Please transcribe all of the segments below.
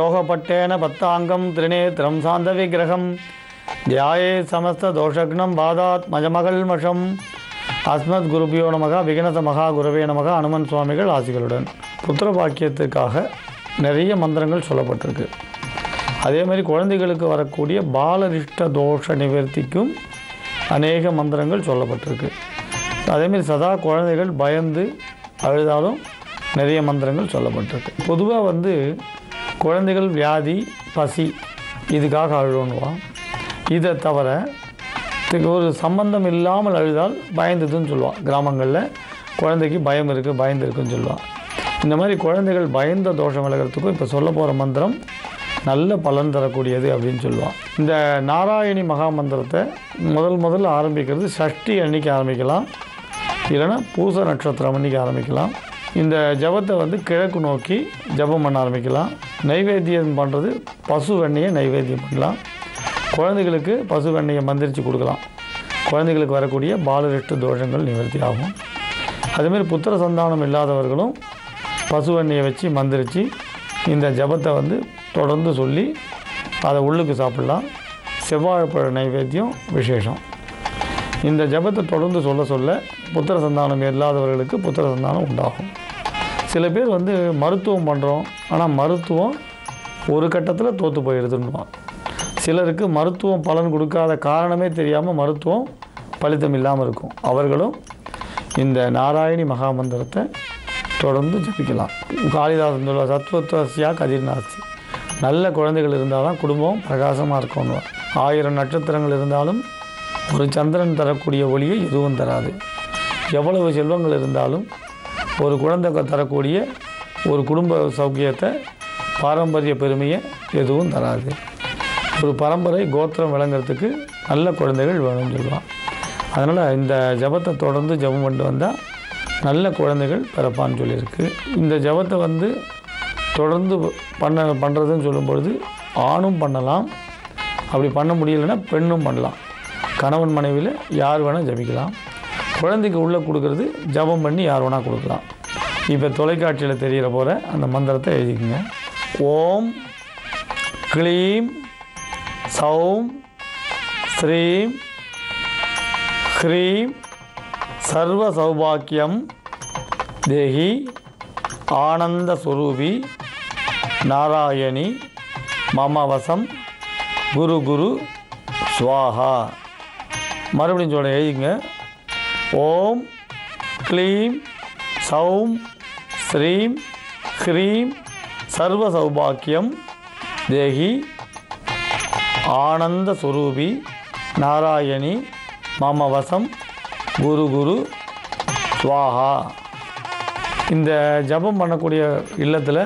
யோகப்பட்டேன பத்தாங்கம் திரிநேத்திரம் சாந்த விக்கிரகம் தியாயே சமஸ்த தோஷக்னம் பாதாத் மஜமகள் மஷம் அஸ்மத் குருபியோ நமக விகனச மகா குருவே நமக அனுமன் சுவாமிகள் ஆசிகளுடன். புத்திர பாக்கியத்துக்காக நிறைய மந்திரங்கள் சொல்லப்பட்டிருக்கு. அதே மாதிரி குழந்தைகளுக்கு வரக்கூடிய பாலரிஷ்ட தோஷ நிவர்த்திக்கும் அநேக மந்திரங்கள் சொல்லப்பட்டிருக்கு. அதேமாரி சதா குழந்தைகள் பயந்து அழுதாலும் நிறைய மந்திரங்கள் சொல்லப்பட்டிருக்கு. பொதுவாக குழந்தைகள் வியாதி பசி இதுக்காக அழுணுவான். இதை தவிர ஒரு சம்பந்தம் இல்லாமல் அழுதால் பயந்துதுன்னு சொல்லுவான். கிராமங்களில் குழந்தைக்கு பயம் இருக்குது பயந்து இருக்குன்னு சொல்லுவான். இந்த மாதிரி குழந்தைகள் பயந்த தோஷம் விலகிறதுக்கும் இப்போ சொல்ல போகிற மந்திரம் நல்ல பலன் தரக்கூடியது அப்படின்னு சொல்லுவான். இந்த நாராயணி மகா மந்திரத்தை முதல்ல ஆரம்பிக்கிறது சஷ்டி அன்னைக்கு ஆரம்பிக்கலாம், இல்லைன்னா பூச நட்சத்திரம் அன்றைக்கி ஆரம்பிக்கலாம். இந்த ஜபத்தை கிழக்கு நோக்கி ஜபம் பண்ண ஆரம்பிக்கலாம். நைவேத்தியம் பண்ணுறது பசு வெண்ணையை நைவேத்தியம் பண்ணலாம். குழந்தைகளுக்கு பசு வெண்ணையை மந்திரித்து கொடுக்கலாம். குழந்தைகளுக்கு வரக்கூடிய பாலரிஷ்ட தோஷங்கள் நிவர்த்தி ஆகும். அதேமாதிரி புத்திர சந்தானம் இல்லாதவர்களும் பசு வெண்ணையை வச்சு மந்திரித்து இந்த ஜபத்தை தொடர்ந்து சொல்லி அதை உள்ளுக்கு சாப்பிட்லாம். செவ்வாழைப்பழ நைவேத்தியம் விசேஷம். இந்த ஜபத்தை தொடர்ந்து சொல்ல புத்திர சந்தானம் இல்லாதவர்களுக்கு புத்திர சந்தானம் உண்டாகும். சில பேர் மருத்துவம் பண்ணுறோம், ஆனால் மருத்துவம் ஒரு கட்டத்தில் தோற்று போயிடுதுன்னுவான். சிலருக்கு மருத்துவம் பலன் கொடுக்காத காரணமே தெரியாமல் மருத்துவம் பலித்தம் இல்லாமல் இருக்கும். அவர்களும் இந்த நாராயணி மகாமந்திரத்தை தொடர்ந்து ஜபிக்கலாம். காளிதாசன் சொல்ல சத்வத்வசியா கதிர்நாசி. நல்ல குழந்தைகள் இருந்தால் தான் குடும்பம் பிரகாசமாக இருக்கணும். 1000 நட்சத்திரங்கள் இருந்தாலும் ஒரு சந்திரன் தரக்கூடிய ஒளியை எதுவும் தராது. எவ்வளவு செல்வங்கள் இருந்தாலும் ஒரு குழந்தை தரக்கூடிய ஒரு குடும்ப சௌக்கியத்தை பாரம்பரிய பெருமையை எதுவும் தராது. ஒரு பரம்பரை கோத்திரம் விளங்குறதுக்கு நல்ல குழந்தைகள் வேணும்னு சொல்லுவான். அதனால் இந்த ஜபத்தை தொடர்ந்து ஜபம் கொண்டு வந்தால் நல்ல குழந்தைகள் பிறப்பான்னு சொல்லியிருக்கு. இந்த ஜபத்தை தொடர்ந்து பண்ணுறதுன்னு சொல்லும்பொழுது ஆணும் பண்ணலாம், அப்படி பண்ண முடியலைன்னா பெண்ணும் பண்ணலாம். கணவன் மனைவியில் யார் வேணால் ஜபிக்கலாம். குழந்தைக்கு உள்ளே கொடுக்கறது ஜபம் பண்ணி யார் வேணால் கொடுக்கலாம். இப்போ தொலைக்காட்சியில் தெரிகிற போகிற அந்த மந்திரத்தை எழுதிக்குங்க. ஓம் க்ளீம் சௌம் ஸ்ரீம் ஹ்ரீம் சர்வ சௌபாக்கியம் தேஹி ஆனந்த சுரூபி நாராயணி மமவசம் குரு குரு ஸ்வாஹா. மறுபடியும் சொல்ல எழுதிங்க. ஓம் க்ளீம் சௌம் ஸ்ரீம் ஹ்ரீம் சர்வ சௌபாக்கியம் தேஹி ஆனந்த சுரூபி நாராயணி மமவசம் குரு குரு ஸ்வாஹா. இந்த ஜபம் பண்ணக்கூடிய இல்லத்தில்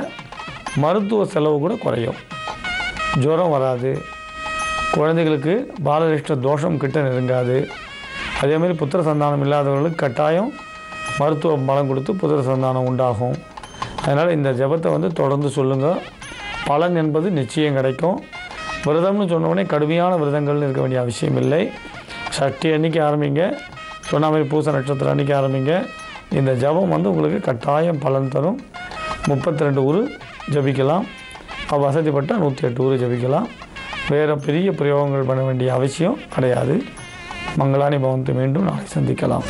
மருத்துவ செலவு கூட குறையும். ஜுரம் வராது. குழந்தைகளுக்கு பாலரிஷ்ட தோஷம் கிட்ட நெருங்காது. அதேமாதிரி புத்திர சந்தானம் இல்லாதவர்களுக்கு கட்டாயம் மருத்துவ பலம் கொடுத்து புத்திர சந்தானம் உண்டாகும். அதனால் இந்த ஜபத்தை தொடர்ந்து சொல்லுங்கள். பலன் என்பது நிச்சயம் கிடைக்கும். விரதம்னு சொன்னோடனே கடுமையான விரதங்கள்னு இருக்க வேண்டிய அவசியம் இல்லை. சஷ்டி அன்றைக்கி ஆரம்பிங்க, சொன்ன மாதிரி பூச நட்சத்திரம் அன்றைக்கி ஆரம்பிங்க. இந்த ஜபம் உங்களுக்கு கட்டாயம் பலன் தரும். 32 ஊர் ஜபிக்கலாம். வசதிப்பட்ட 108 ஊர் ஜபிக்கலாம். வேறு பெரிய பிரயோகங்கள் பண்ண வேண்டிய அவசியம் கிடையாது. மங்களானி பவந்து. மீண்டும் நாளை சந்திக்கலாம்.